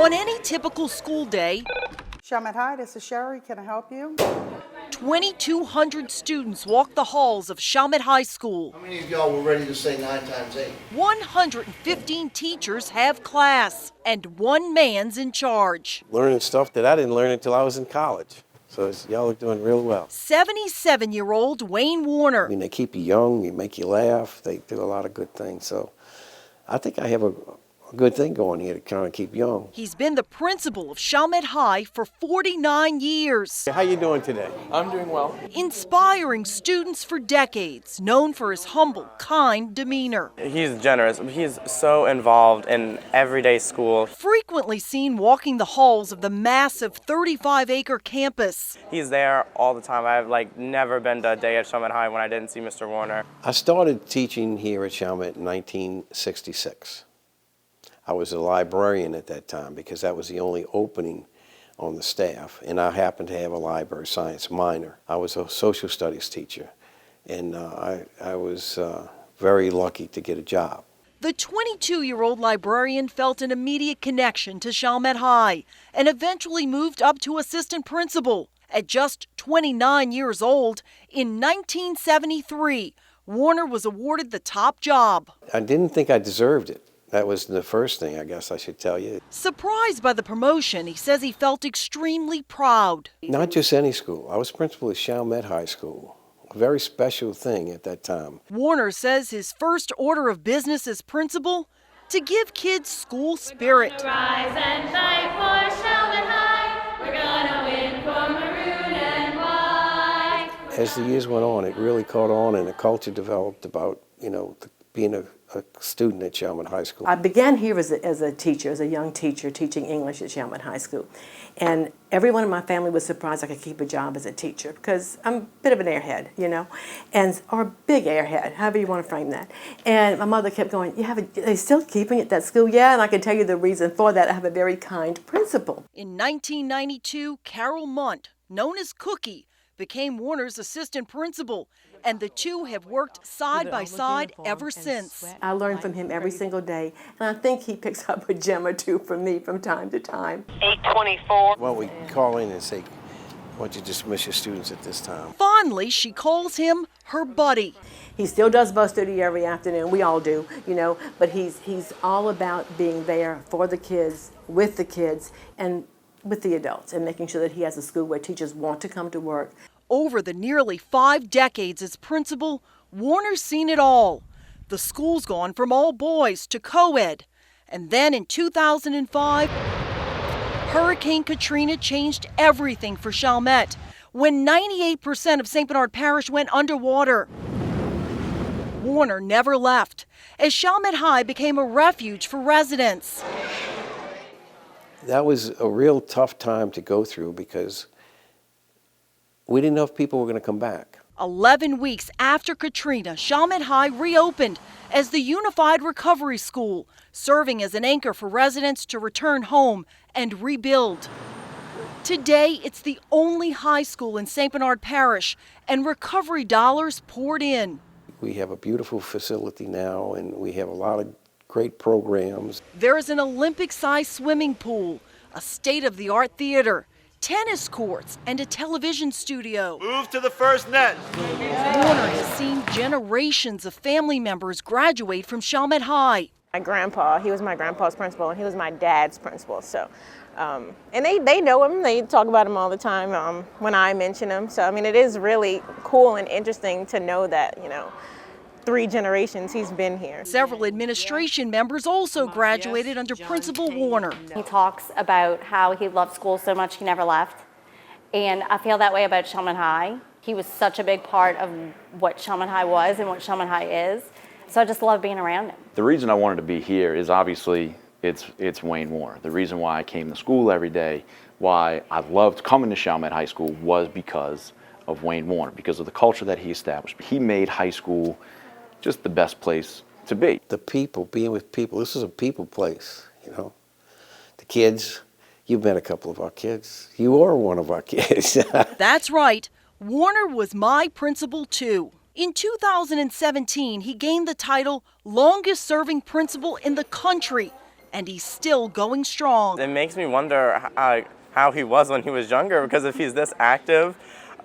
On any typical school day, Chalmette High, this is Sherry. Can I help you? 2,200 students walk the halls of Chalmette High School. How many of y'all were ready to say 9 times 8? 115 teachers have class, and one man's in charge. Learning stuff that I didn't learn until I was in college. So y'all are doing real well. 77-year-old Wayne Warner. I mean, they keep you young, they make you laugh, they do a lot of good things. So I think I have a good thing going here to kind of keep young. He's been the principal of Chalmette High for 49 years. How you doing today? I'm doing well. Inspiring students for decades, known for his humble, kind demeanor. He's generous. He's so involved in everyday school. Frequently seen walking the halls of the massive 35-acre campus. He's there all the time. I've never been to a day at Chalmette High when I didn't see Mr. Warner. I started teaching here at Chalmette in 1966. I was a librarian at that time because that was the only opening on the staff, and I happened to have a library science minor. I was a social studies teacher, and I was very lucky to get a job. The 22-year-old librarian felt an immediate connection to Chalmette High and eventually moved up to assistant principal. At just 29 years old, in 1973, Warner was awarded the top job. I didn't think I deserved it. That was the first thing, I guess I should tell you. Surprised by the promotion, he says he felt extremely proud. Not just any school. I was principal at Chalmette High School. A very special thing at that time. Warner says his first order of business as principal, to give kids school spirit. Rise and fight for Chalmette High. We're gonna win for maroon and white. As the years went on, it really caught on, and a culture developed about, being a student at Chalmette High School. I began here as a teacher, as a young teacher, teaching English at Chalmette High School. And everyone in my family was surprised I could keep a job as a teacher because I'm a bit of an airhead, or a big airhead, however you want to frame that. And my mother kept going, are they still keeping it at that school? Yeah, and I can tell you the reason for that. I have a very kind principal. In 1992, Carol Munt, known as Cookie, became Warner's assistant principal, and the two have worked side by side ever since. I learn from him every single day, and I think he picks up a gem or two from me from time to time. 824. Well, we call in and say, why don't you dismiss your students at this time? Fondly, she calls him her buddy. He still does bus duty every afternoon. We all do, but he's all about being there for the kids, with the kids, and with the adults, and making sure that he has a school where teachers want to come to work. Over the nearly 5 decades as principal, Warner's seen it all. The school's gone from all boys to co-ed. And then in 2005, Hurricane Katrina changed everything for Chalmette, when 98% of St. Bernard Parish went underwater. Warner never left, as Chalmette High became a refuge for residents. That was a real tough time to go through because we didn't know if people were going to come back. 11 weeks after Katrina, Chalmette High reopened as the Unified Recovery School, serving as an anchor for residents to return home and rebuild. Today, it's the only high school in St. Bernard Parish, and recovery dollars poured in. We have a beautiful facility now, and we have a lot of great programs. There is an Olympic-sized swimming pool, a state-of-the-art theater, tennis courts, and a television studio. Move to the first net. Warner has seen generations of family members graduate from Chalmette High. My grandpa, he was my grandpa's principal, and he was my dad's principal. So, and they know him. They talk about him all the time when I mention him. So, it is really cool and interesting to know that, 3 generations he's been here. Several administration members also graduated under Principal Warner. He talks about how he loved school so much he never left. And I feel that way about Chalmette High. He was such a big part of what Chalmette High was and what Chalmette High is. So I just love being around him. The reason I wanted to be here is obviously it's Wayne Warner. The reason why I came to school every day, why I loved coming to Chalmette High School was because of Wayne Warner, because of the culture that he established. He made high school just the best place to be. The people, being with people, this is a people place, The kids, you've met a couple of our kids. You are one of our kids. That's right. Warner was my principal too. In 2017, he gained the title longest serving principal in the country, and he's still going strong. It makes me wonder how he was when he was younger, because if he's this active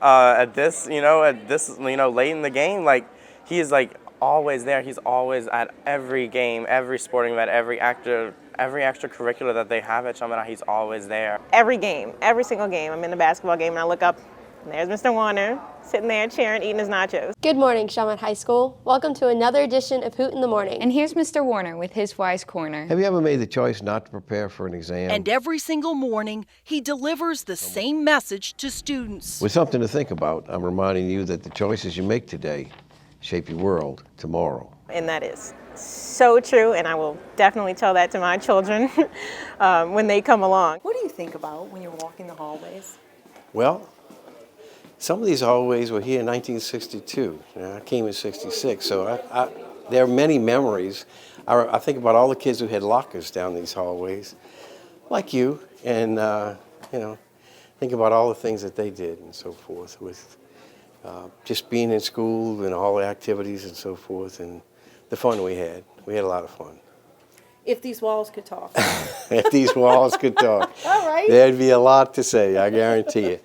at this late in the game, like he's like always there. He's always at every game, every sporting event, every extracurricular that they have at Chaminade, he's always there. Every game, every single game. I'm in the basketball game and I look up and there's Mr. Warner sitting there cheering, eating his nachos. Good morning, Chaminade High School. Welcome to another edition of Hoot in the Morning. And here's Mr. Warner with his Wise Corner. Have you ever made the choice not to prepare for an exam? And every single morning, he delivers the same message to students. With something to think about, I'm reminding you that the choices you make today shape your world tomorrow. And that is so true, and I will definitely tell that to my children when they come along. What do you think about when you're walking the hallways? Well, some of these hallways were here in 1962. I came in 66, so there are many memories. I think about all the kids who had lockers down these hallways, like you, and think about all the things that they did and so forth with just being in school and all the activities and so forth, and the fun we had. We had a lot of fun. If these walls could talk. If these walls could talk, All right. there'd be a lot to say, I guarantee you.